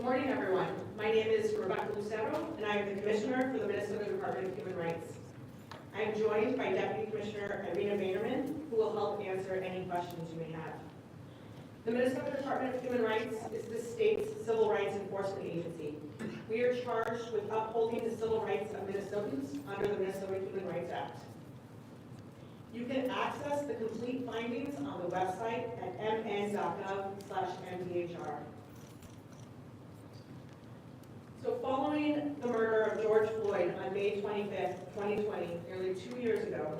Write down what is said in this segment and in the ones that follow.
Good morning, everyone. My name is Rebecca Lucero, and I am the Commissioner for the Minnesota Department of Human Rights. I am joined by Deputy Commissioner Irina Vaynerman, who will help answer any questions you may have. The Minnesota Department of Human Rights is the state's civil rights enforcement agency. We are charged with upholding the civil rights of Minnesotans under the Minnesota Human Rights Act. You can access the complete findings on the website at mn.gov/mdhr. So following the murder of George Floyd on May 25th, 2020, nearly 2 years ago,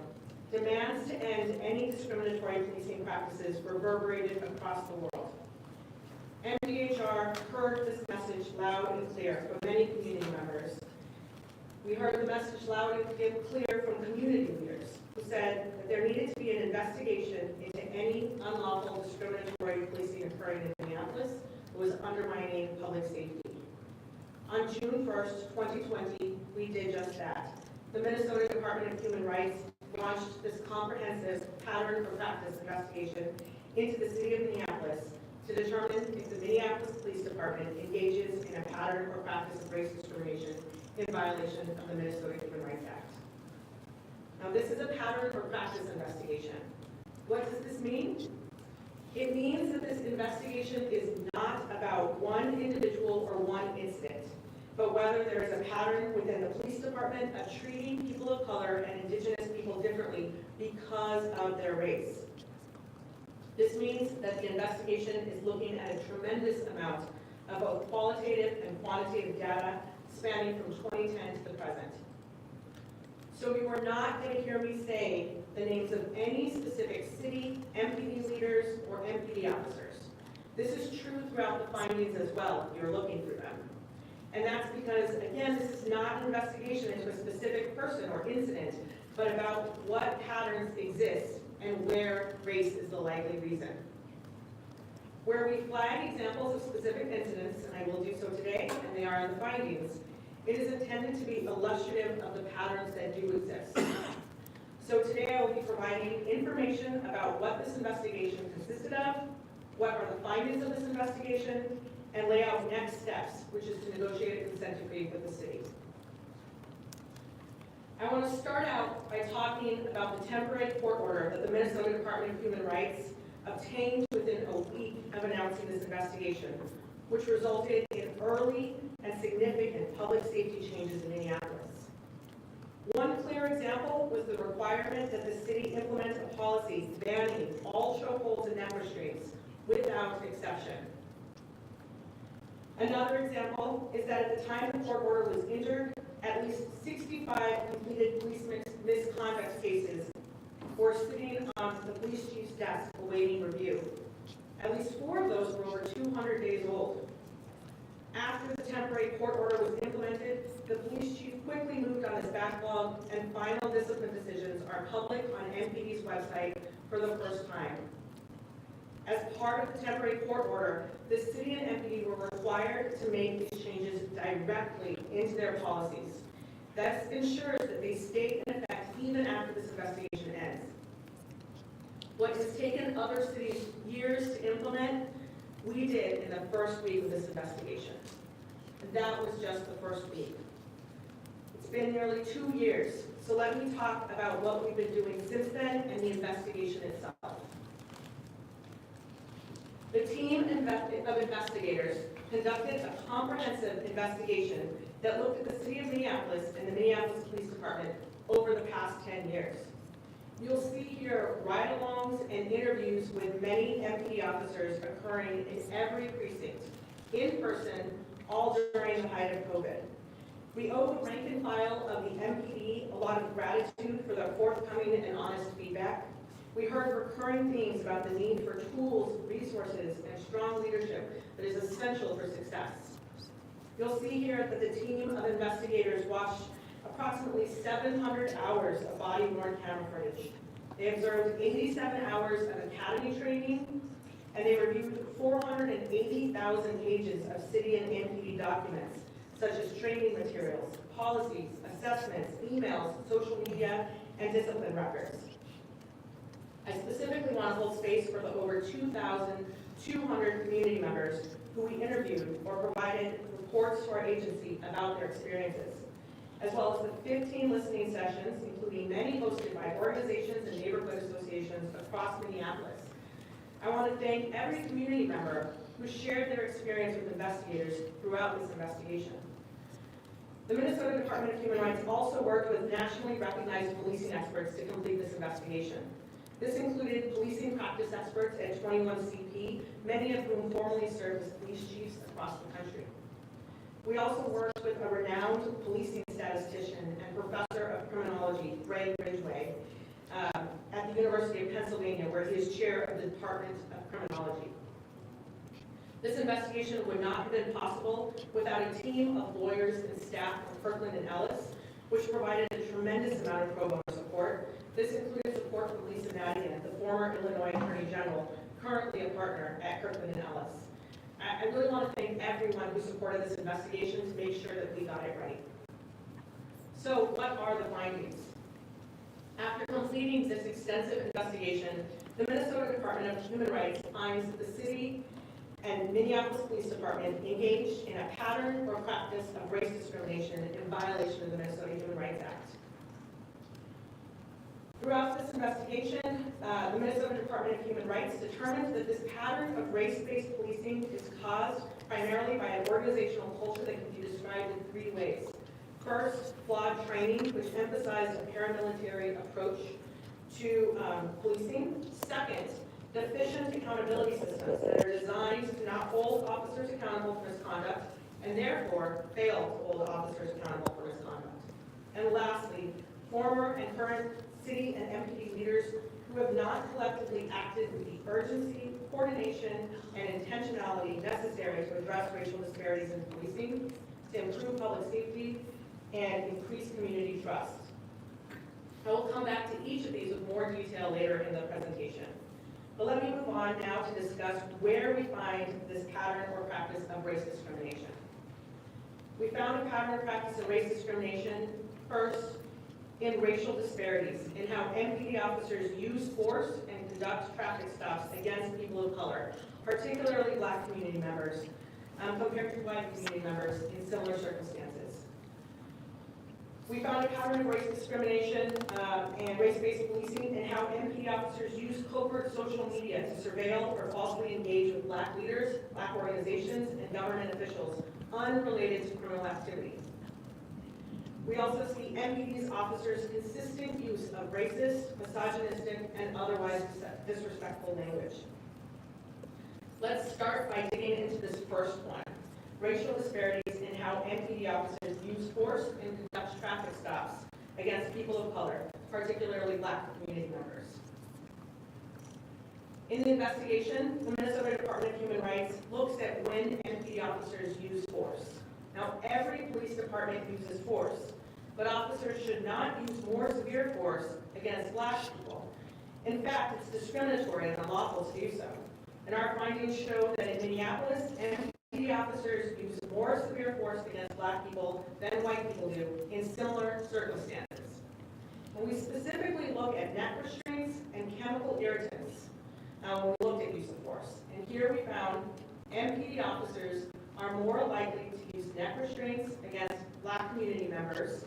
demands to end any discriminatory policing practices reverberated across the world. MDHR heard this message loud and clear from many community members. We heard the message loud and clear from community leaders who said that there needed to be an investigation into any unlawful discriminatory policing occurring in Minneapolis that was undermining public safety. On June 1st, 2020, we did just that. The Minnesota Department of Human Rights launched this comprehensive pattern for practice investigation into the city of Minneapolis to determine if the Minneapolis Police Department engages in a pattern or practice of race discrimination in violation of the Minnesota Human Rights Act. Now, this is a pattern or practice investigation. What does this mean? It means that this investigation is not about one individual or one incident, but whether there is a pattern within the police department of treating people of color and indigenous people differently because of their race. This means that the investigation is looking at a tremendous amount of both qualitative and quantitative data spanning from 2010 to the present. So you are not going to hear me say the names of any specific city, MPD leaders, or MPD officers. This is true throughout the findings as well, if you're looking through them. And that's because, again, this is not an investigation into a specific person or incident, but about what patterns exist and where race is the likely reason. Where we flag examples of specific incidents, and I will do so today, and they are in the findings, it is intended to be illustrative of the patterns that do exist. So today I will be providing information about what this investigation consisted of, what are the findings of this investigation, and lay out next steps, which is to negotiate a consent decree with the city. I want to start out by talking about the temporary court order that the Minnesota Department of Human Rights obtained within a week of announcing this investigation, which resulted in early and significant public safety changes in Minneapolis. One clear example was the requirement that the city implement a policy banning all chokeholds and neck restraints without exception. Another example is that at the time the court order was entered, at least 65 completed police misconduct cases were sitting on the police chief's desk awaiting review. At least 4 of those were over 200 days old. After the temporary court order was implemented, the police chief quickly moved on his backlog, and final discipline decisions are public on MPD's website for the first time. As part of the temporary court order, the city and MPD were required to make these changes directly into their policies. That ensures that they stay in effect even after this investigation ends. What has taken other cities years to implement, we did in the first week of this investigation. And that was just the first week. It's been nearly 2 years, so let me talk about what we've been doing since then and the investigation itself. The team of investigators conducted a comprehensive investigation that looked at the city of Minneapolis and the Minneapolis Police Department over the past 10 years. You'll see here ride-alongs and interviews with many MPD officers occurring in every precinct, in person, all during the height of COVID. We owe the rank and file of the MPD a lot of gratitude for their forthcoming and honest feedback. We heard recurring themes about the need for tools, resources, and strong leadership that is essential for success. You'll see here that the team of investigators watched approximately 700 hours of Bodyborne camera footage. They observed 87 hours of academy training, and they reviewed 480,000 pages of city and MPD documents, such as training materials, policies, assessments, emails, social media, and discipline records. I specifically want to hold space for the over 2,200 community members who who we interviewed or provided reports to our agency about their experiences, as well as the 15 listening sessions, including many hosted by organizations and neighborhood associations across Minneapolis. I want to thank every community member who shared their experience with investigators throughout this investigation. The Minnesota Department of Human Rights also worked with nationally recognized policing experts to complete this investigation. This included policing practice experts at 21CP, many of whom formerly served as police chiefs across the country. We also worked with a renowned policing statistician and professor of criminology, Greg Ridgway, at the University of Pennsylvania, where he is chair of the Department of Criminology. This investigation would not have been possible without a team of lawyers and staff from Kirkland and Ellis, which provided a tremendous amount of pro bono support. This included support from Lisa Madigan, the former Illinois Attorney General, currently a partner at Kirkland and Ellis. I really want to thank everyone who supported this investigation to make sure that we got it right. So what are the findings? After completing this extensive investigation, the Minnesota Department of Human Rights finds that the city and Minneapolis Police Department engaged in a pattern or practice of race discrimination in violation of the Minnesota Human Rights Act. Throughout this investigation, the Minnesota Department of Human Rights determined that this pattern of race-based policing is caused primarily by an organizational culture that can be described in three ways. First, flawed training, which emphasized a paramilitary approach to policing. Second, deficient accountability systems that are designed to not hold officers accountable for misconduct and therefore fail to hold officers accountable for misconduct. And lastly, former and current city and MPD leaders who have not collectively acted with the urgency, coordination, and intentionality necessary to address racial disparities in policing, to improve public safety, and increase community trust. I will come back to each of these with more detail later in the presentation. But let me move on now to discuss where we find this pattern or practice of race discrimination. We found a pattern or practice of race discrimination first in racial disparities, in how MPD officers use force and conduct traffic stops against people of color, particularly Black community members, compared to white community members in similar circumstances. We found a pattern of race discrimination and race-based policing in how MPD officers use covert social media to surveil or falsely engage with Black leaders, Black organizations, and government officials unrelated to criminal activity. We also see MPD's officers' consistent use of racist, misogynistic, and otherwise disrespectful language. Let's start by digging into this first one, racial disparities in how MPD officers use force and conduct traffic stops against people of color, particularly Black community members. In the investigation, the Minnesota Department of Human Rights looks at when MPD officers use force. Now, every police department uses force, but officers should not use more severe force against Black people. In fact, it's discriminatory and unlawful to do so. And our findings show that in Minneapolis, MPD officers use more severe force against Black people than white people do in similar circumstances. And we specifically look at neck restraints and chemical irritants when we looked at use of force. And here we found MPD officers are more likely to use neck restraints against Black community members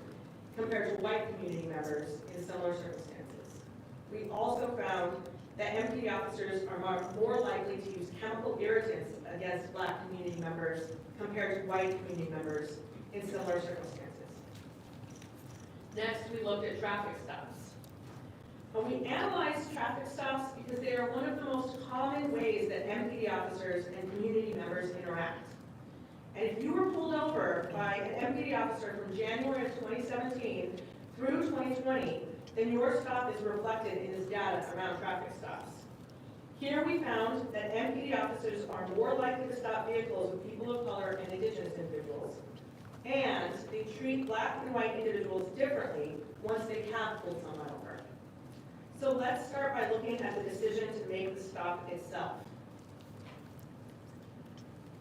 compared to white community members in similar circumstances. We also found that MPD officers are more likely to use chemical irritants against Black community members compared to white community members in similar circumstances. Next, we looked at traffic stops. And we analyzed traffic stops because they are one of the most common ways that MPD officers and community members interact. And if you were pulled over by an MPD officer from January of 2017 through 2020, then your stop is reflected in this data around traffic stops. Here we found that MPD officers are more likely to stop vehicles with people of color and Indigenous individuals, and they treat Black and white individuals differently once they have pulled someone over. So let's start by looking at the decision to make the stop itself.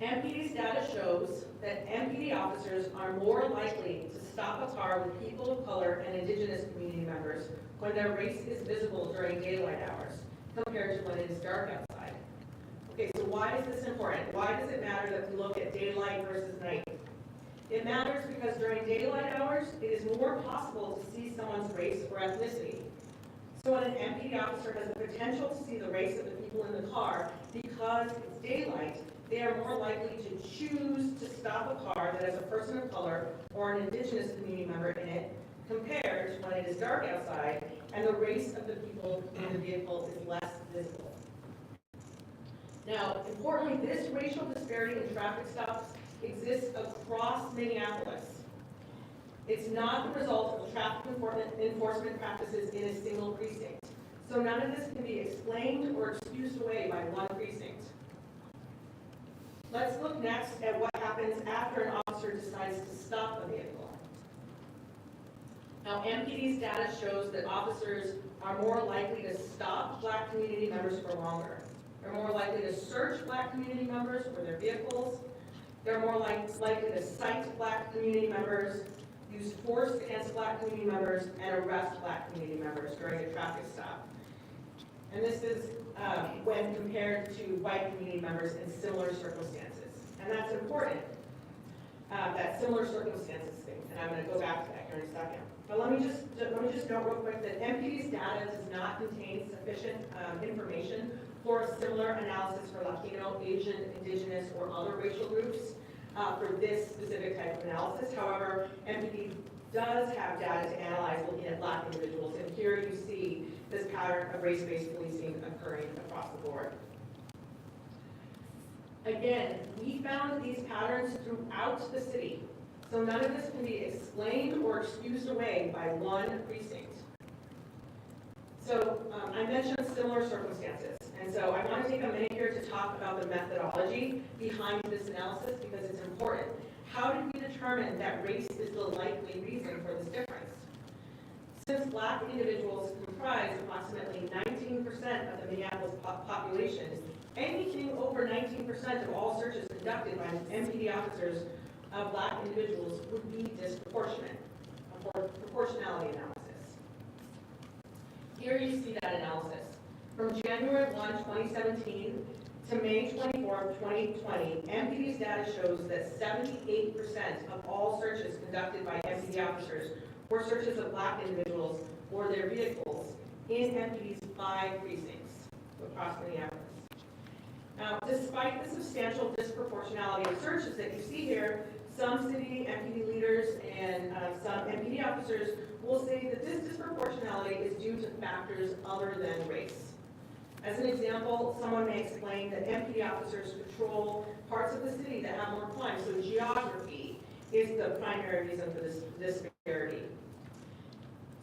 MPD's data shows that MPD officers are more likely to stop a car with people of color and Indigenous community members when their race is visible during daylight hours compared to when it is dark outside. Okay, so why is this important? Why does it matter that if you look at daylight versus night. It matters because during daylight hours, it is more possible to see someone's race or ethnicity. So when an MPD officer has the potential to see the race of the people in the car, because it's daylight, they are more likely to choose to stop a car that has a person of color or an indigenous community member in it, compared to when it is dark outside and the race of the people in the vehicle is less visible. Now, importantly, this racial disparity in traffic stops exists across Minneapolis. It's not the result of traffic enforcement practices in a single precinct. So none of this can be explained or excused away by one precinct. Let's look next at what happens after an officer decides to stop a vehicle. Now, MPD's data shows that officers are more likely to stop Black community members for longer. They're more likely to search Black community members for their vehicles. They're more likely to cite Black community members, use force against Black community members, and arrest Black community members during a traffic stop. And this is when compared to white community members in similar circumstances. And that's important, that similar circumstances thing. And I'm going to go back to that here in a second. But let me just note real quick that MPD's data does not contain sufficient information for a similar analysis for Latino, Asian, Indigenous, or other racial groups for this specific type of analysis. However, MPD does have data to analyze looking at Black individuals, and here you see this pattern of race-based policing occurring across the board. Again, we found these patterns throughout the city, so none of this can be explained or excused away by one precinct. So I mentioned similar circumstances, and so I want to take a minute here to talk about the methodology behind this analysis because it's important. How did we determine that race is the likely reason for this difference? Since Black individuals comprise approximately 19% of the Minneapolis population, anything over 19% of all searches conducted by MPD officers of Black individuals would be disproportionate, a proportionality analysis. Here you see that analysis. From January 1, 2017 to May 24, 2020, MPD's data shows that 78% of all searches conducted by MPD officers were searches of Black individuals or their vehicles in MPD's 5 precincts across Minneapolis. Now, despite the substantial disproportionality of searches that you see here, some city MPD leaders and some MPD officers will say that this disproportionality is due to factors other than race. As an example, someone may explain that MPD officers patrol parts of the city that have more crime, so geography is the primary reason for this disparity.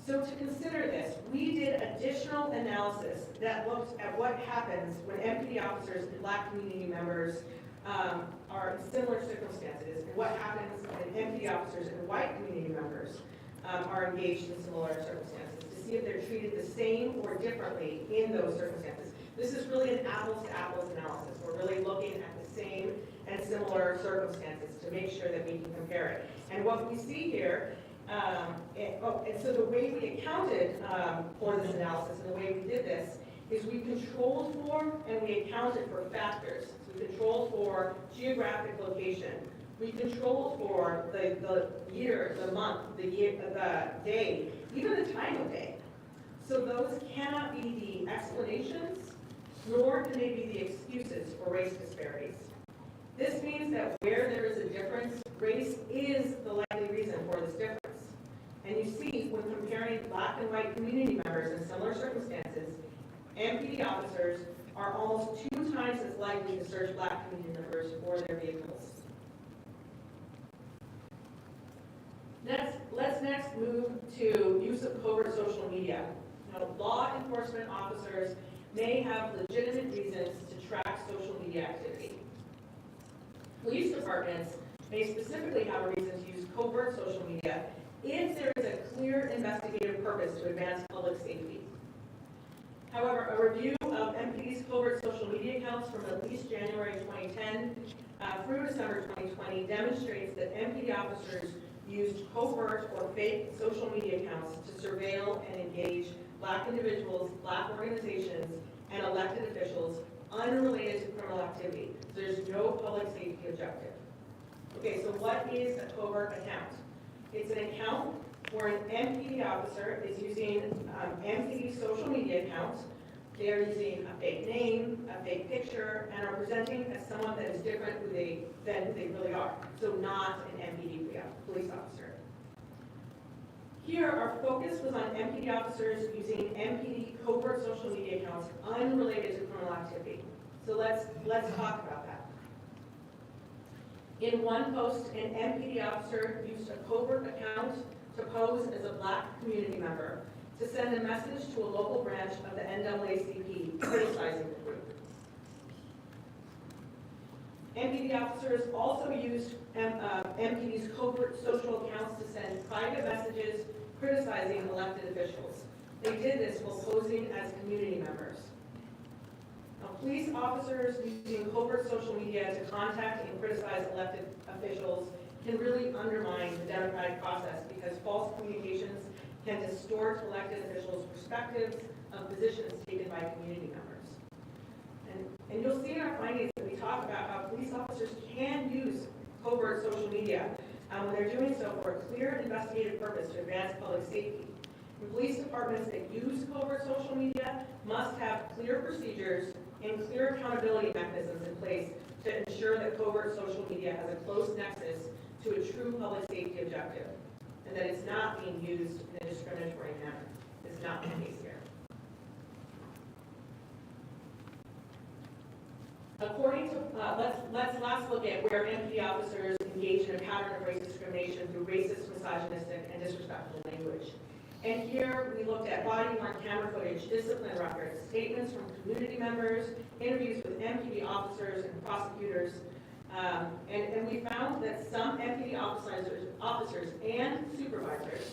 So to consider this, we did additional analysis that looked at what happens when MPD officers and Black community members are in similar circumstances, and what happens when MPD officers and white community members are engaged in similar circumstances, to see if they're treated the same or differently in those circumstances. This is really an apples-to-apples analysis. We're really looking at the same and similar circumstances to make sure that we can compare it. And what we see here, and so the way we accounted for this analysis and the way we did this is we controlled for and we accounted for factors. So we controlled for geographic location. We controlled for the year, the month, the day, even the time of day. So those cannot be the explanations, nor can they be the excuses for race disparities. This means that where there is a difference, race is the likely reason for this difference. And you see, when comparing Black and white community members in similar circumstances, MPD officers are almost 2 times as likely to search Black community members or their vehicles. Let's next move to use of covert social media. Now, law enforcement officers may have legitimate reasons to track social media activity. Police departments may specifically have a reason to use covert social media if there is a clear investigative purpose to advance public safety. However, a review of MPD's covert social media accounts from at least January 2010 through December 2020 demonstrates that MPD officers used covert or fake social media accounts to surveil and engage Black individuals, Black organizations, and elected officials unrelated to criminal activity. So there's no public safety objective. Okay, so what is a covert account? It's an account where an MPD officer is using MPD social media accounts. They are using a fake name, a fake picture, and are presenting as someone that is different than who they really are. So not an MPD police officer. Here, our focus was on MPD officers using MPD covert social media accounts unrelated to criminal activity. So let's talk about that. In one post, an MPD officer used a covert account to pose as a Black community member to send a message to a local branch of the NAACP criticizing the group. MPD officers also used MPD's covert social accounts to send private messages criticizing elected officials. They did this while posing as community members. Now, police officers using covert social media to contact and criticize elected officials can really undermine the democratic process because false communications can distort elected officials' perspectives of positions taken by community members. And you'll see in our findings that we talk about how police officers can use covert social media when they're doing so for a clear investigative purpose to advance public safety. And police departments that use covert social media must have clear procedures and clear accountability mechanisms in place to ensure that covert social media has a close nexus to a true public safety objective, and that it's not being used in a discriminatory manner. It's not the case here. According to, let's last look at where MPD officers engage in a pattern of race discrimination through racist, misogynistic, and disrespectful language. And here we looked at body-worn camera footage, discipline records, statements from community members, interviews with MPD officers and prosecutors, and we found that some MPD officers and supervisors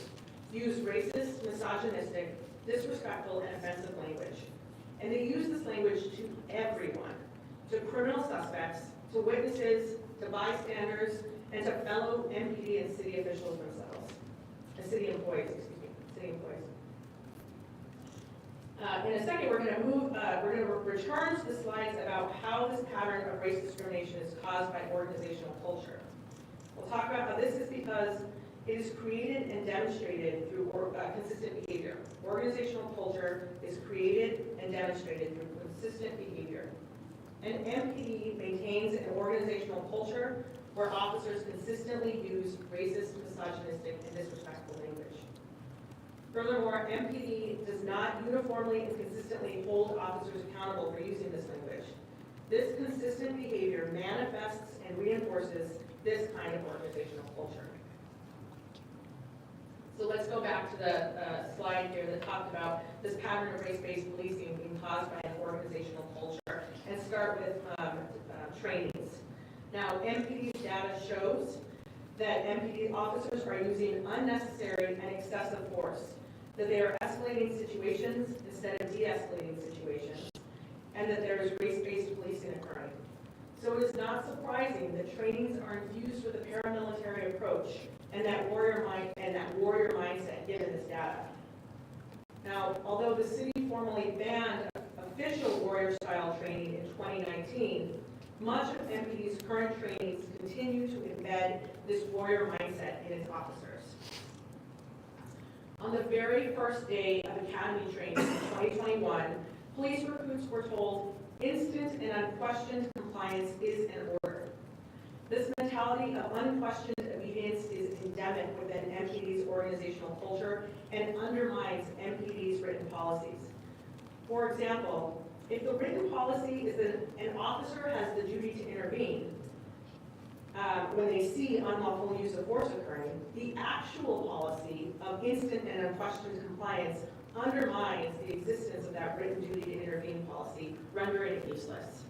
use racist, misogynistic, disrespectful, and offensive language. And they use this language to everyone, to criminal suspects, to witnesses, to bystanders, and to fellow MPD and city officials themselves, city employees. In a second, we're going to return to the slides about how this pattern of race discrimination is caused by organizational culture. We'll talk about how this is because it is created and demonstrated through consistent behavior. Organizational culture is created and demonstrated through consistent behavior. And MPD maintains an organizational culture where officers consistently use racist, misogynistic, and disrespectful language. Furthermore, MPD does not uniformly and consistently hold officers accountable for using this language. This consistent behavior manifests and reinforces this kind of organizational culture. So let's go back to the slide here that talked about this pattern of race-based policing being caused by an organizational culture, and start with trainings. Now, MPD's data shows that MPD officers are using unnecessary and excessive force, that they are escalating situations instead of de-escalating situations, and that there is race-based policing occurring. So it is not surprising that trainings are infused with a paramilitary approach and that warrior mindset given this data. Now, although the city formally banned official warrior-style training in 2019, much of MPD's current trainings continue to embed this warrior mindset in its officers. On the very first day of academy training in 2021, police recruits were told instant and unquestioned compliance is an order. This mentality of unquestioned obedience is endemic within MPD's organizational culture and undermines MPD's written policies. For example, if the written policy is that an officer has the duty to intervene when they see unlawful use of force occurring, the actual policy of instant and unquestioned compliance undermines the existence of that written duty to intervene policy, rendering it useless.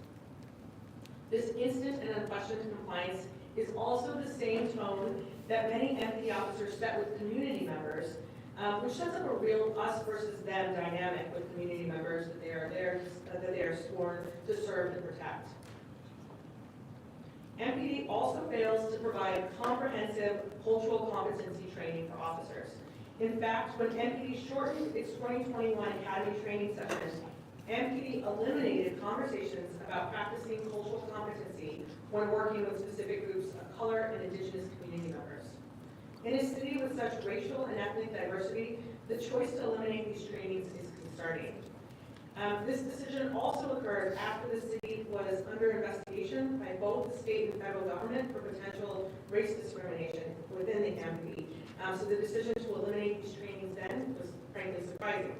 This instant and unquestioned compliance is also the same tone that many MPD officers set with community members, which sets up a real us versus them dynamic with community members that they are sworn to serve and protect. MPD also fails to provide comprehensive cultural competency training for officers. In fact, when MPD shortened its 2021 Academy training session MPD eliminated conversations about practicing cultural competency when working with specific groups of color and indigenous community members. In a city with such racial and ethnic diversity, the choice to eliminate these trainings is concerning. This decision also occurred after the city was under investigation by both the state and federal government for potential race discrimination within the MPD. So the decision to eliminate these trainings then was frankly surprising.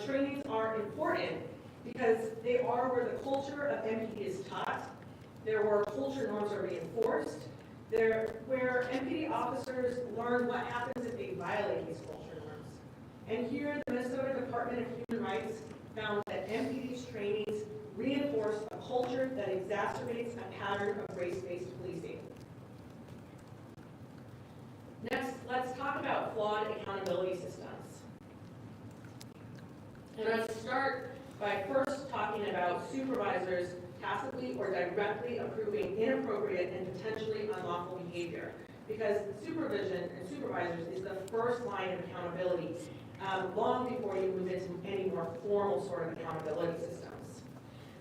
Trainings are important because they are where the culture of MPD is taught, they're where culture norms are reinforced, they're where MPD officers learn what happens if they violate these culture norms. And here, the Minnesota Department of Human Rights found that MPD's trainings reinforce a culture that exacerbates a pattern of race-based policing. Next, let's talk about flawed accountability systems. And let's start by first talking about supervisors tacitly or directly approving inappropriate and potentially unlawful behavior, because supervision and supervisors is the first line of accountability, long before you move into any more formal sort of accountability systems.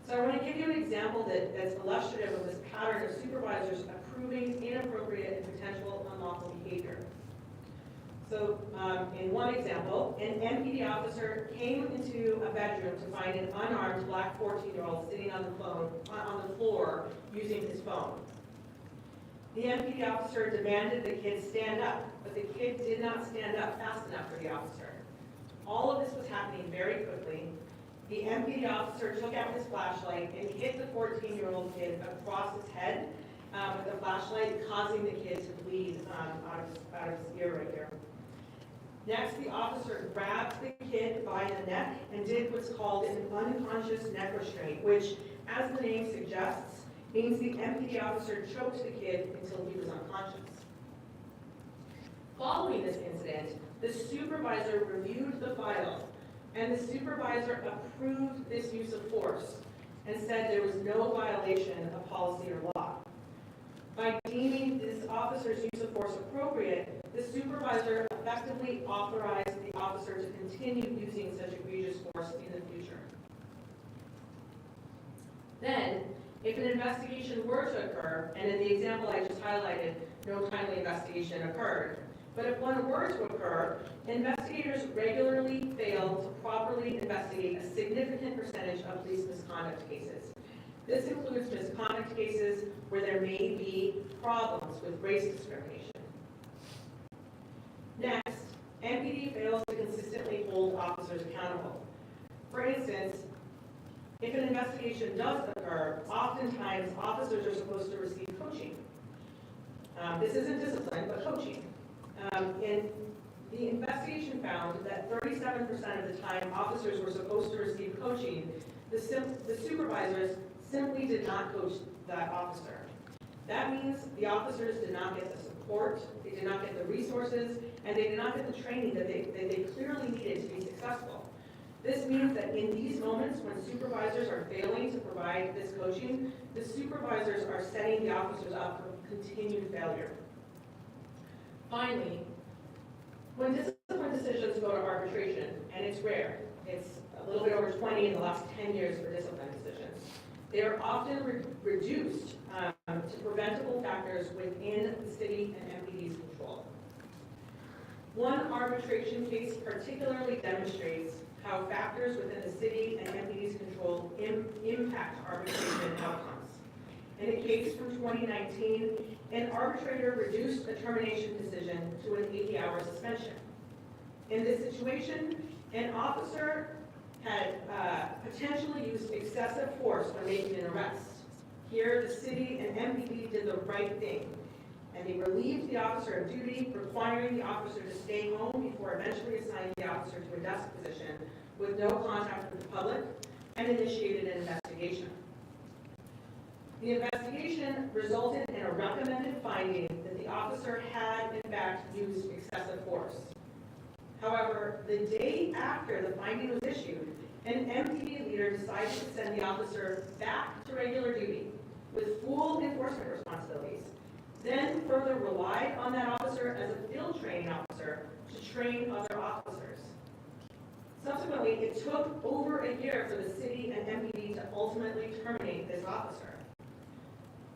So I want to give you an example that's illustrative of this pattern of supervisors approving inappropriate and potential unlawful behavior. So in one example, an MPD officer came into a bedroom to find an unarmed black 14-year-old sitting on the floor using his phone. The MPD officer demanded the kid stand up, but the kid did not stand up fast enough for the officer. All of this was happening very quickly. The MPD officer took out his flashlight and hit the 14-year-old kid across his head with the flashlight, causing the kid to bleed out of his ear right here. Next, the officer grabbed the kid by the neck and did what's called an unconscious neck restraint, which, as the name suggests, means the MPD officer choked the kid until he was unconscious. Following this incident, the supervisor reviewed the file, and the supervisor approved this use of force and said there was no violation of policy or law. By deeming this officer's use of force appropriate, the supervisor effectively authorized the officer to continue using such egregious force in the future. Then, if an investigation were to occur, and in the example I just highlighted, no timely investigation occurred, but if one were to occur, investigators regularly fail to properly investigate a significant percentage of police misconduct cases. This includes misconduct cases where there may be problems with race discrimination. Next, MPD fails to consistently hold officers accountable. For instance, if an investigation does occur, oftentimes officers are supposed to receive coaching. This isn't discipline, but coaching. And the investigation found that 37% of the time officers were supposed to receive coaching, the supervisors simply did not coach that officer. That means the officers did not get the support, they did not get the resources, and they did not get the training that they clearly needed to be successful. This means that in these moments when supervisors are failing to provide this coaching, the supervisors are setting the officers up for continued failure. Finally, when discipline decisions go to arbitration, and it's rare, it's a little bit over 20 in the last 10 years for discipline decisions, they are often reduced to preventable factors within the city and MPD's control. One arbitration case particularly demonstrates how factors within the city and MPD's control impact arbitration outcomes. In a case from 2019, an arbitrator reduced a termination decision to an 80-hour suspension. In this situation, an officer had potentially used excessive force when making an arrest. Here, the city and MPD did the right thing, and they relieved the officer of duty, requiring the officer to stay home before eventually assigning the officer to a desk position with no contact with the public, and initiated an investigation. The investigation resulted in a recommended finding that the officer had, in fact, used excessive force. However, the day after the finding was issued, an MPD leader decided to send the officer back to regular duty with full enforcement responsibilities, then further relied on that officer as a field training officer to train other officers. Subsequently, it took over a year for the city and MPD to ultimately terminate this officer.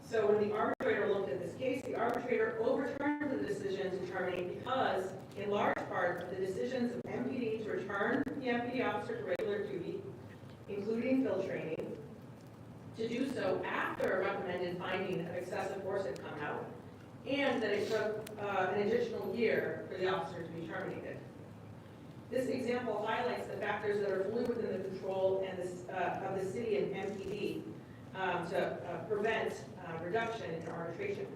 So when the arbitrator looked at this case, the arbitrator overturned the decision to terminate because, in large part, of the decisions of MPD to return the MPD officer to regular duty, including field training, to do so after a recommended finding of excessive force had come out, and that it took an additional year for the officer to be terminated. This example highlights the factors that are fully within the control and of the city and MPD to prevent reduction in arbitrations.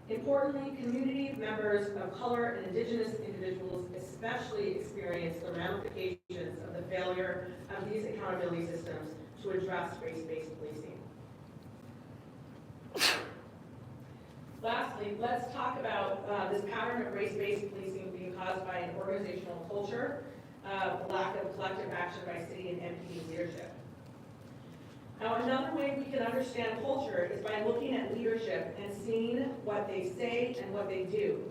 Importantly, community members of color and indigenous individuals especially experience the ramifications of the failure of these accountability systems to address race-based policing. Lastly, let's talk about this pattern of race-based policing being caused by an organizational culture, lack of collective action by city and MPD leadership. Now, another way we can understand culture is by looking at leadership and seeing what they say and what they do.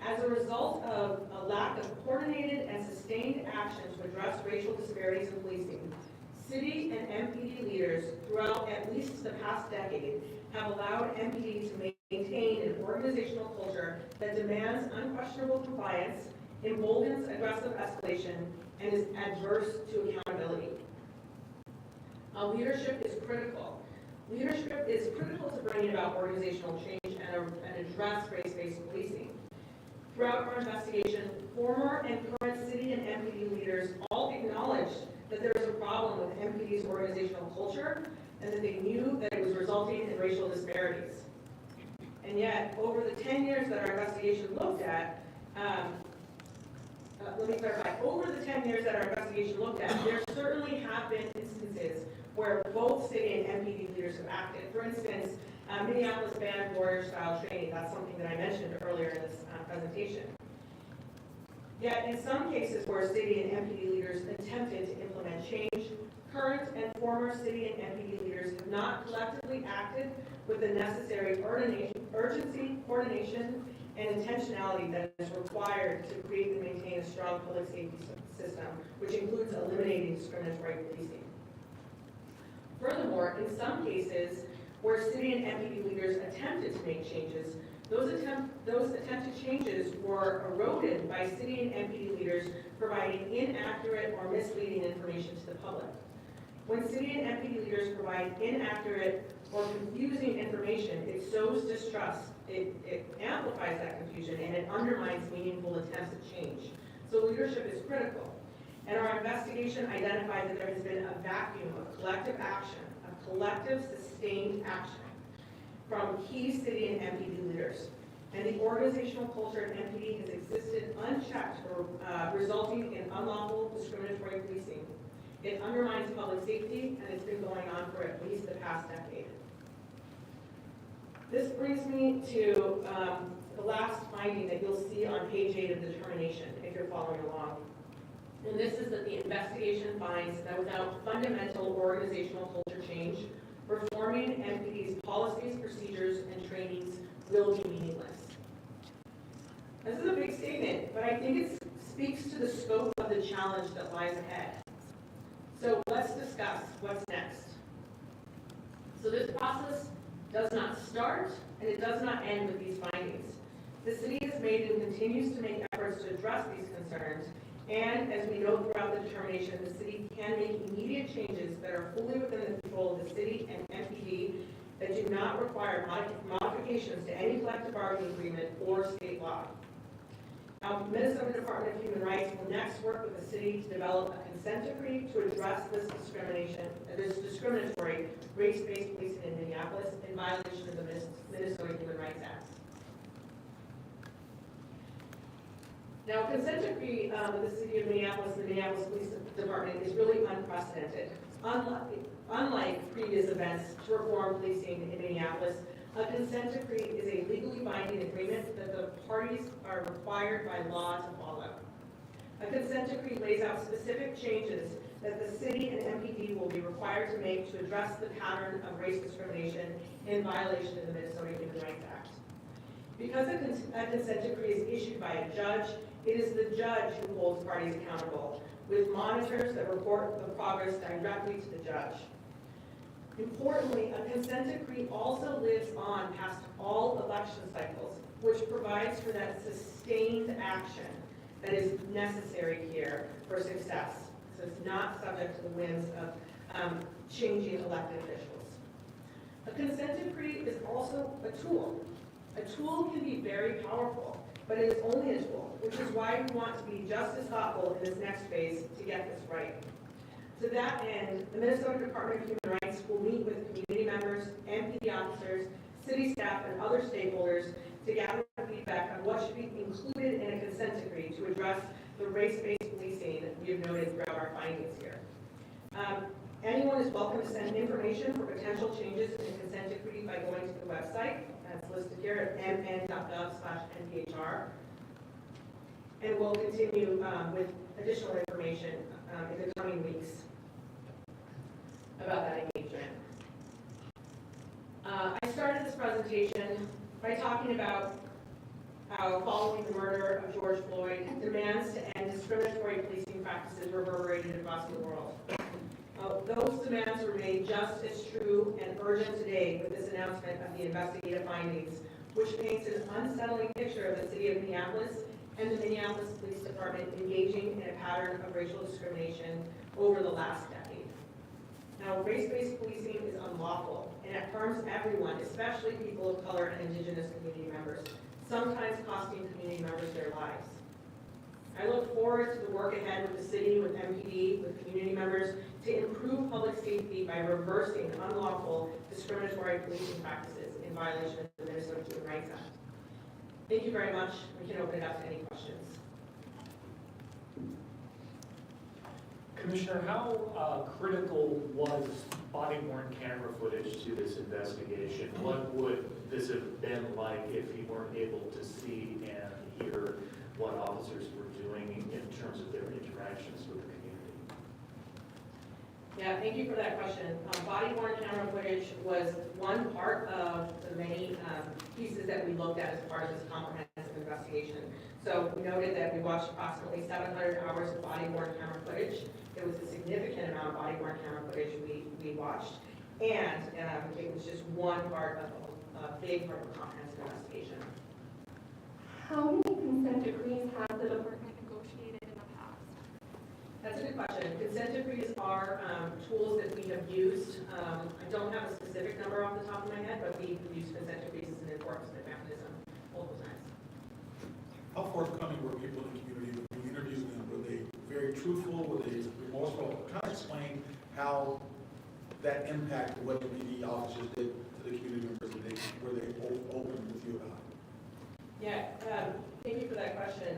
As a result of a lack of coordinated and sustained action to address racial disparities in policing, city and MPD leaders throughout at least the past decade have allowed MPD to maintain an organizational culture that demands unquestionable compliance, emboldens aggressive escalation, and is adverse to accountability. Leadership is critical. Leadership is critical to bringing about organizational change and address race-based policing. Throughout our investigation, former and current city and MPD leaders all acknowledged that there is a problem with MPD's organizational culture and that they knew that it was resulting in racial disparities. And yet, over the 10 years that our investigation looked at, let me clarify, over the 10 years that our investigation looked at, there certainly have been instances where both city and MPD leaders have acted. For instance, Minneapolis banned warrior-style training. That's something that I mentioned earlier in this presentation. Yet, in some cases where city and MPD leaders attempted to implement change, current and former city and MPD leaders have not collectively acted with the necessary urgency, coordination, and intentionality that is required to create and maintain a strong public safety system, which includes eliminating discriminatory policing. Furthermore, in some cases where city and MPD leaders attempted to make changes, those attempted changes were eroded by city and MPD leaders providing inaccurate or misleading information to the public. When city and MPD leaders provide inaccurate or confusing information, it sows distrust, it amplifies that confusion, and it undermines meaningful attempts at change. So leadership is critical. And our investigation identified that there has been a vacuum of collective action, of collective sustained action from key city and MPD leaders. And the organizational culture at MPD has existed unchecked, resulting in unlawful discriminatory policing. It undermines public safety, and it's been going on for at least the past decade. This brings me to the last finding that you'll see on page 8 of the determination, if you're following along. And this is that the investigation finds that without fundamental organizational culture change, reforming MPD's policies, procedures, and trainings will be meaningless. This is a big statement, but I think it speaks to the scope of the challenge that lies ahead. So let's discuss what's next. So this process does not start and it does not end with these findings. The city has made and continues to make efforts to address these concerns, and as we know throughout the determination, the city can make immediate changes that are fully within the control of the city and MPD that do not require modifications to any collective bargaining agreement or state law. Now, Minnesota Department of Human Rights will next work with the city to develop a consent decree to address this discriminatory race-based policing in Minneapolis in violation of the Minnesota Human Rights Act. Now, a consent decree with the city of Minneapolis and the Minneapolis Police Department is really unprecedented. Unlike previous events to reform policing in Minneapolis, a consent decree is a legally binding agreement that the parties are required by law to follow. A consent decree lays out specific changes that the city and MPD will be required to make to address the pattern of race discrimination in violation of the Minnesota Human Rights Act. Because a consent decree is issued by a judge, it is the judge who holds parties accountable, with monitors that report the progress directly to the judge. Importantly, a consent decree also lives on past all election cycles, which provides for that sustained action that is necessary here for success. So it's not subject to the whims of changing elected officials. A consent decree is also a tool. A tool can be very powerful, but it is only a tool, which is why we want to be just as thoughtful in this next phase to get this right. To that end, the Minnesota Department of Human Rights will meet with community members, MPD officers, city staff, and other stakeholders to gather feedback on what should be included in a consent decree to address the race-based policing that we have noted throughout our findings here. Anyone is welcome to send information for potential changes in the consent decree by going to the website, that's listed here at mn.gov/nphr. And we'll continue with additional information in the coming weeks about that engagement. I started this presentation by talking about how, following the murder of George Floyd, demands to end discriminatory policing practices reverberated across the world. Those demands remain just as true and urgent today with this announcement of the investigative findings, which paints an unsettling picture of the city of Minneapolis and the Minneapolis Police Department engaging in a pattern of racial discrimination over the last decade. Now, race-based policing is unlawful, and it harms everyone, especially people of color and indigenous community members, sometimes costing community members their lives. I look forward to the work ahead with the city, with MPD, with community members to improve public safety by reversing unlawful discriminatory policing practices in violation of the Minnesota Human Rights Act. Thank you very much. We can open it up to any questions. Commissioner, how critical was body-worn camera footage to this investigation? What would this have been like if you weren't able to see and hear what officers were doing in terms of their interactions with the community? Yeah, thank you for that question. Body-worn camera footage was one part of the many pieces that we looked at as part of this comprehensive investigation. So we noted that we watched approximately 700 hours of body-worn camera footage. It was a significant amount of body-worn camera footage we watched, and it was just one part of a big part of a comprehensive investigation. How many consent decrees has the department negotiated in the past? That's a good question. Consent decrees are tools that we have used. I don't have a specific number off the top of my head, but we've used consent decrees as an enforcement mechanism multiple times. How forthcoming were people in the community when you interviewed them? Were they very truthful? Were they remorseful? Kind of explain how that impacted what the PD officers did to the community members. Were they open with you about it? Yeah, thank you for that question.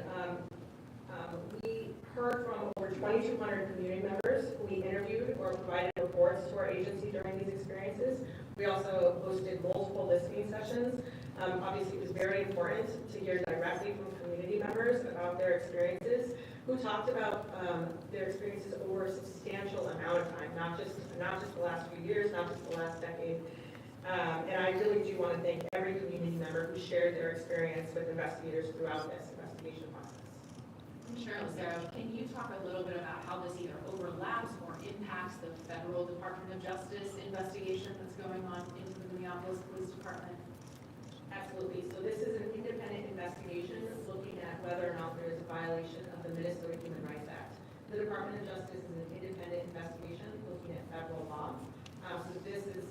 We heard from over 2,200 community members. We interviewed or provided reports to our agency during these experiences. We also hosted multiple listening sessions. Obviously, it was very important to hear directly from community members about their experiences, who talked about their experiences over a substantial amount of time, not just the last few years, not just the last decade. And I really do want to thank every community member who shared their experience with investigators throughout this investigation process. Commissioner Lucero, can you talk a little bit about how this either overlaps or impacts the federal Department of Justice investigation that's going on into the Minneapolis Police Department? Absolutely. So this is an independent investigation looking at whether or not there is a violation of the Minnesota Human Rights Act. The Department of Justice is an independent investigation looking at federal law. So this is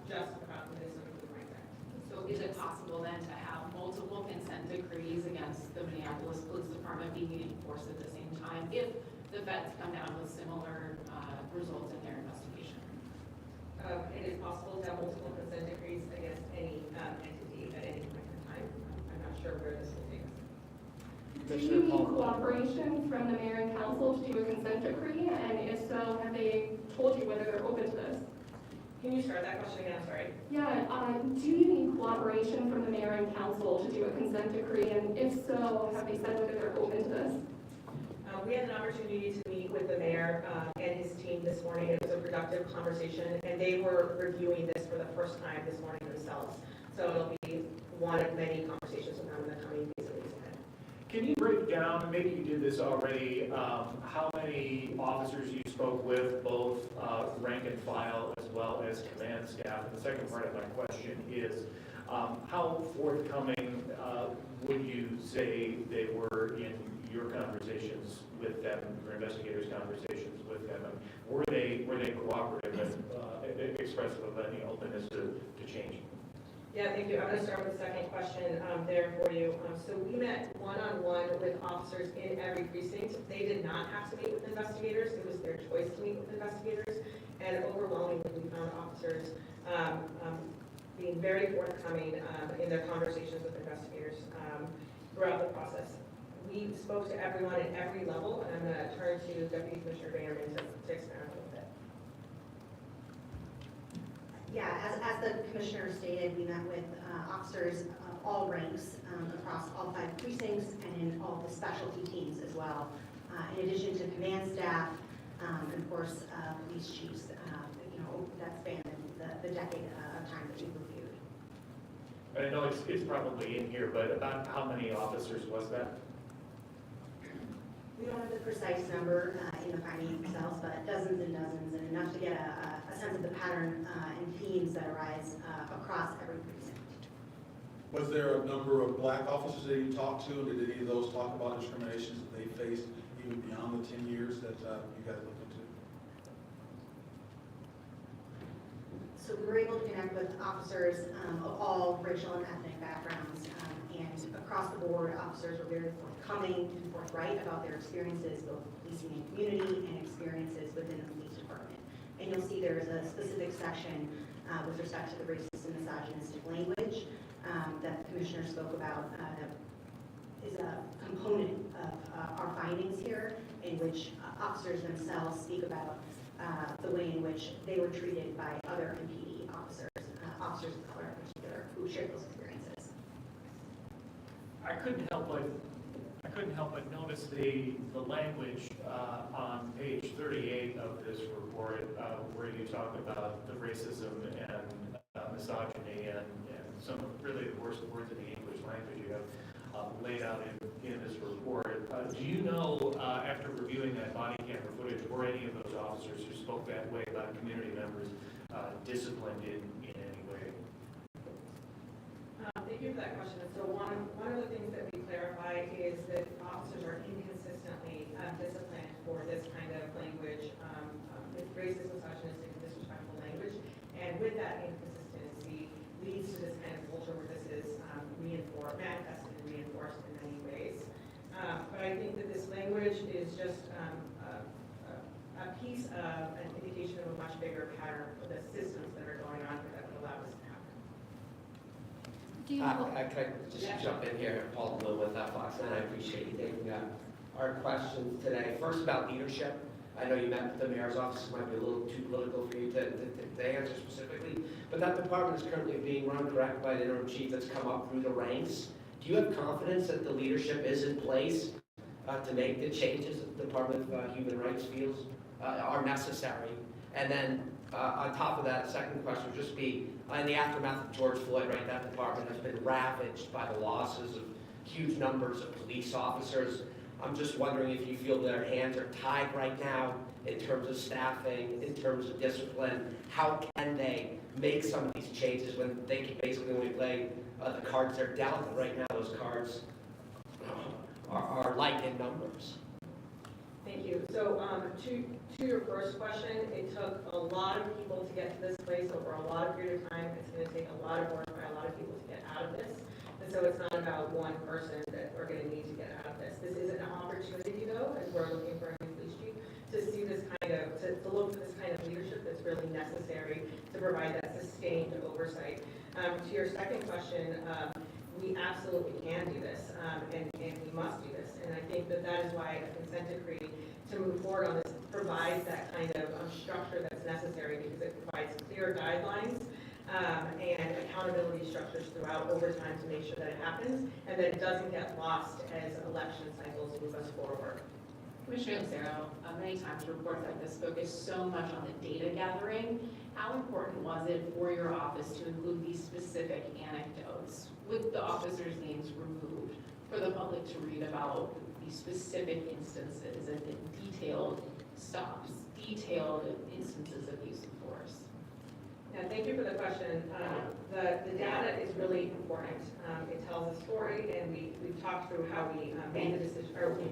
just about the Minnesota Human Rights Act. So is it possible then to have multiple consent decrees against the Minneapolis Police Department being enforced at the same time if the feds come down with similar results in their investigation? It is possible to have multiple consent decrees against any entity at any point in time. I'm not sure where this will take us. Do you need cooperation from the mayor and council to do a consent decree? And if so, have they told you whether they're open to this? Can you start that question again? I'm sorry. Yeah, do you need cooperation from the mayor and council to do a consent decree? And if so, have they said whether they're open to this? We had an opportunity to meet with the mayor and his team this morning. It was a productive conversation, and they were reviewing this for the first time this morning themselves. So it'll be one of many conversations with them in the coming days and weeks ahead. Can you break down down, maybe you did this already, how many officers you spoke with, both rank and file as well as command staff? And the second part of my question is, how forthcoming would you say they were in your conversations with them, your investigators' conversations with them? Were they cooperative and expressive of any openness to change? Yeah, thank you. I'm going to start with the second question there for you. So we met one-on-one with officers in every precinct. They did not have to meet with investigators. It was their choice to meet with investigators. And overwhelmingly, we found officers being very forthcoming in their conversations with investigators throughout the process. We spoke to everyone at every level, and I'm going to turn to Deputy Commissioner Bannerman to expand a little bit. Yeah, as the commissioner stated, we met with officers of all ranks across all 5 precincts and in all the specialty teams as well. In addition to command staff, and of course, police chiefs, that spanned the decade of time that we've reviewed. I know it's probably in here, but about how many officers was that? We don't have the precise number in the findings themselves, but dozens and dozens, and enough to get a sense of the pattern and themes that arise across every precinct. Was there a number of black officers that you talked to, and did any of those talk about discriminations that they faced even beyond the 10 years that you guys looked into? So we were able to connect with officers of all racial and ethnic backgrounds, and across the board, officers were very forthcoming and forthright about their experiences, both policing in community and experiences within the police department. And you'll see there is a specific section with respect to the racist and misogynistic language that the commissioner spoke about that is a component of our findings here, in which officers themselves speak about the way in which they were treated by other MPD officers, officers of color in particular, who shared those experiences. I couldn't help but notice the language on page 38 of this report where you talk about the racism and misogyny and some of really the worst words in the English language you have laid out in this report. Do you know, after reviewing that body camera footage, were any of those officers who spoke that way about community members disciplined in any way? Thank you for that question. So one of the things that we clarify is that officers are inconsistently disciplined for this kind of language, with racist, misogynistic, and disrespectful language. And with that inconsistency leads to this kind of culture where this is manifested and reinforced in many ways. But I think that this language is just a piece of an indication of a much bigger pattern for the systems that are going on here that would allow this to happen. Can I just jump in here? Paul Blue with Fox, and I appreciate you taking our questions today. First, about leadership. I know you met with the mayor's office. It might be a little too political for you to answer specifically, but that department is currently being run, correct, by an interim chief that's come up through the ranks. Do you have confidence that the leadership is in place to make the changes that the Department of Human Rights feels are necessary? And then on top of that, a second question would just be, in the aftermath of George Floyd, right, that department has been ravaged by the losses of huge numbers of police officers. I'm just wondering if you feel their hands are tied right now in terms of staffing, in terms of discipline. How can they make some of these changes when they can basically only play the cards they're dealt? And right now, those cards are light in numbers. Thank you. So to your first question, it took a lot of people to get to this place over a lot of period of time. It's going to take a lot of work by a lot of people to get out of this. And so it's not about one person that we're going to need to get out of this. This is an opportunity, though, as we're looking for a new police chief, to see this kind of, to look for this kind of leadership that's really necessary to provide that sustained oversight. To your second question, we absolutely can do this, and we must do this. And I think that that is why a consent decree to move forward on this provides that kind of structure that's necessary, because it provides clear guidelines and accountability structures throughout over time to make sure that it happens and that it doesn't get lost as election cycles move us forward. Commissioner Lucero, many times reports like this focus so much on the data gathering. How important was it for your office to include these specific anecdotes with the officers' names removed for the public to read about be specific instances and then detailed stops, detailed instances of use of force. Yeah, thank you for the question. The data is really important. It tells a story, and we've talked through how we made the decision, or we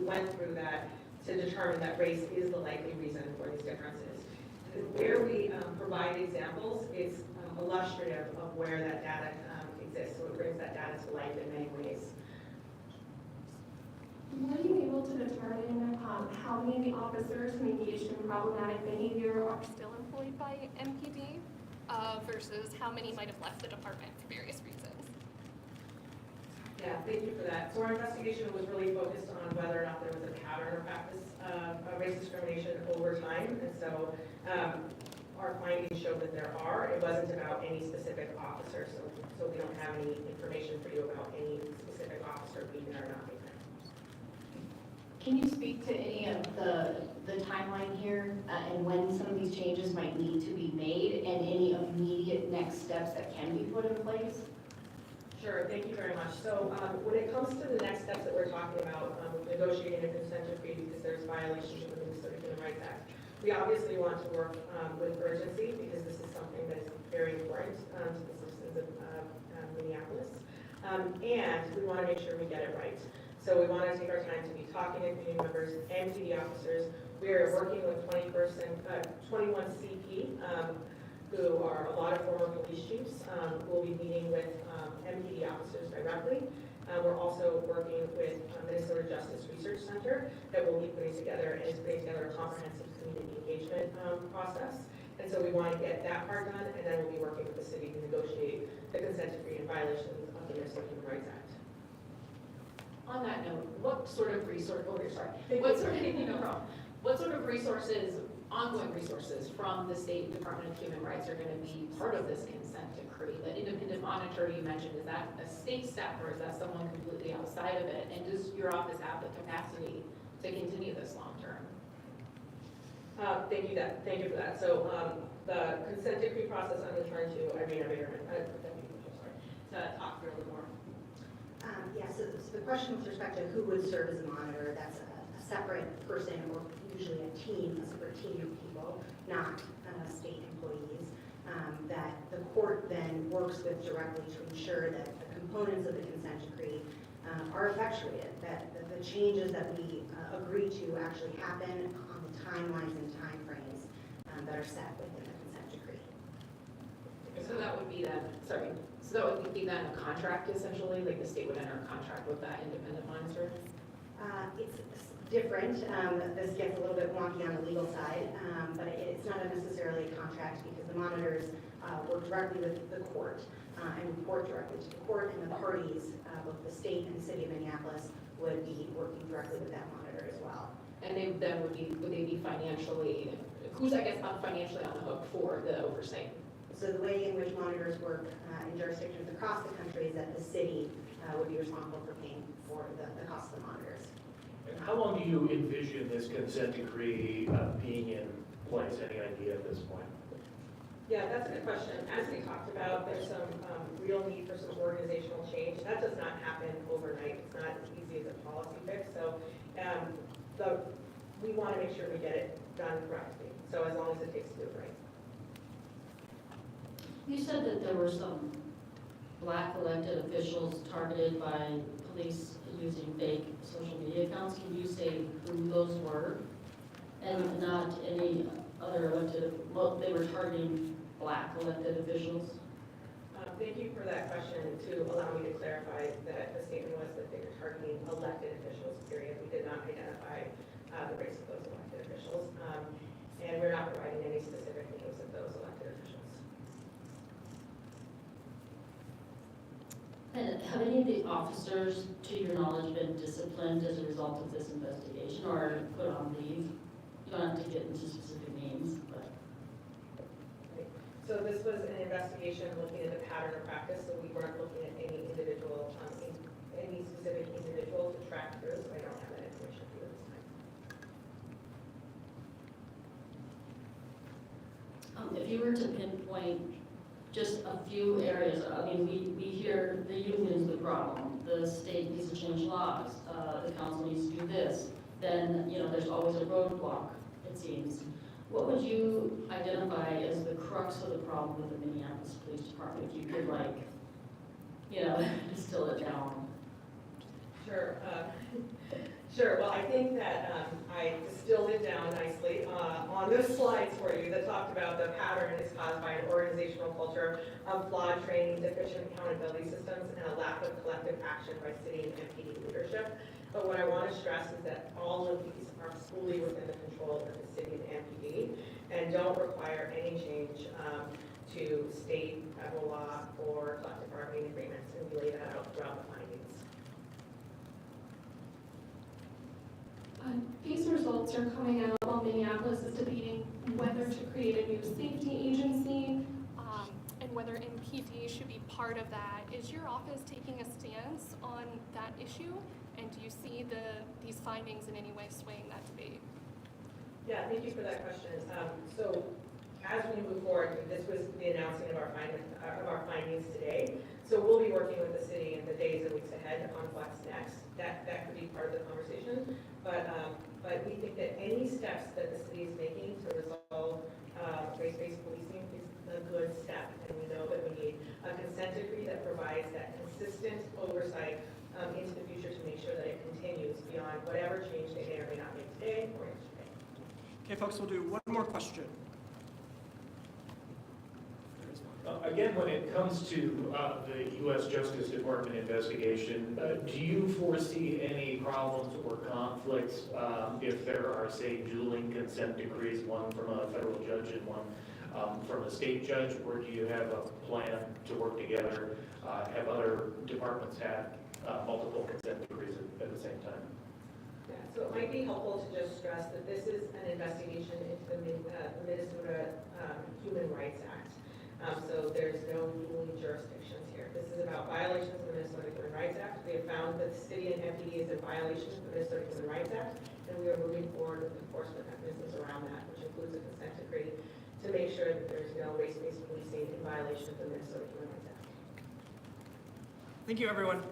went through that to determine that race is the likely reason for these differences. Where we provide examples, it's illustrative of where that data exists, so it brings that data to life in many ways. Were you able to determine how many of the officers who engaged in problematic behavior are still employed by MPD versus how many might have left the department for various reasons? Yeah, thank you for that. So our investigation was really focused on whether or not there was a pattern or practice of race discrimination over time. And so our findings showed that there are. It wasn't about any specific officer, so we don't have any information for you about any specific officer being there or not being there. Can you speak to any of the timeline here and when some of these changes might need to be made and any immediate next steps that can be put in place? Sure, thank you very much. So when it comes to the next steps that we're talking about, negotiating a consent decree because there's violations of the Minnesota Human Rights Act, we obviously want to work with urgency because this is something that is very important to the citizens of Minneapolis. And we want to make sure we get it right. So we want to take our time to be talking to community members and PD officers. We are working with 21 CP, who are a lot of former police chiefs. We'll be meeting with MPD officers directly. We're also working with Minnesota Justice Research Center that will be putting together and is putting together a comprehensive community engagement process. And so we want to get that part done, and then we'll be working with the city to negotiate the consent decree in violation of the Minnesota Human Rights Act. On that note, what sort of resources, ongoing resources from the State Department of Human Rights are going to be part of this consent decree? The independent monitor you mentioned, is that a state staff or is that someone completely outside of it? And does your office have the capacity to continue this long term? Thank you for that. So the consent decree process, I'm going to turn to Irina Baderman, to talk through a little more. Yeah, so the question with respect to who would serve as a monitor, that's a separate person or usually a separate team of people, not state employees, that the court then works with directly to ensure that the components of the consent decree are effectuated, that the changes that we agree to actually happen on the timelines and timeframes that are set within the consent decree. So that would be then, so that would be then a contract essentially, like the state would enter a contract with that independent monitor? It's different. This gets a little bit wonky on the legal side, but it's not necessarily a contract because the monitors work directly with the court and report directly to the court, and the parties, both the state and the city of Minneapolis, would be working directly with that monitor as well. And they then would they be financially, who's I guess financially on the hook for the oversight? So the way in which monitors work in jurisdictions across the country is that the city would be responsible for paying for the cost of the monitors. And how long do you envision this consent decree being in place? Any idea at this point? Yeah, that's a good question. As we talked about, there's some real need for some organizational change. That does not happen overnight. It's not as easy as a policy fix. So we want to make sure we get it done correctly. So as long as it takes to do it right. You said that there were some black elected officials targeted by police using fake social media accounts. Can you say who those were? And not any other elected, well, they were targeting black elected officials? Thank you for that question to allow me to clarify that the statement was that they were targeting elected officials, period. We did not identify the race of those elected officials. And we're not providing any specific names of those elected officials. And have any of the officers, to your knowledge, been disciplined as a result of this investigation or put on leave? You don't have to get into specific names, but. So this was an investigation looking at the pattern of practice, so we weren't looking at any individual, any specific individual to track through, so I don't have that information for you this time. If you were to pinpoint just a few areas, I mean, we hear the union's the problem, the the state needs to change laws, the council needs to do this, then, there's always a roadblock, it seems. What would you identify as the crux of the problem with the Minneapolis Police Department? If you could distill it down. Sure. Sure. Well, I think that I distilled it down nicely on those slides for you that talked about the pattern is caused by an organizational culture of flawed training, deficient accountability systems, and a lack of collective action by city and MPD leadership. But what I want to stress is that all of these are fully within the control of the city and MPD and don't require any change to state, federal law, or collective bargaining agreements, and we lay that out throughout the findings. These results are coming out while Minneapolis is debating whether to create a new safety agency and whether MPD should be part of that. Is your office taking a stance on that issue? And do you see these findings in any way swaying that debate? Yeah, thank you for that question. So as we move forward, this was the announcing of our findings today. So we'll be working with the city in the days and weeks ahead on what's next. That could be part of the conversation. But we think that any steps that the city is making to resolve race-based policing is a good step. And we know that we need a consent decree that provides that consistent oversight into the future to make sure that it continues beyond whatever change they may or may not make today or yesterday. Okay, folks, we'll do one more question. Again, when it comes to the U.S. Justice Department investigation, do you foresee any problems or conflicts if there are, say, dueling consent decrees, one from a federal judge and one from a state judge, or do you have a plan to work together? Have other departments had multiple consent decrees at the same time? Yeah, so it might be helpful to just stress that this is an investigation into the Minnesota Human Rights Act. So there's no dueling jurisdictions here. This is about violations of the Minnesota Human Rights Act. We have found that the city and MPD is in violation of the Minnesota Human Rights Act, and we are moving forward with enforcement mechanisms around that, which includes a consent decree to make sure that there's no race-based policing in violation of the Minnesota Human Rights Act. Thank you, everyone.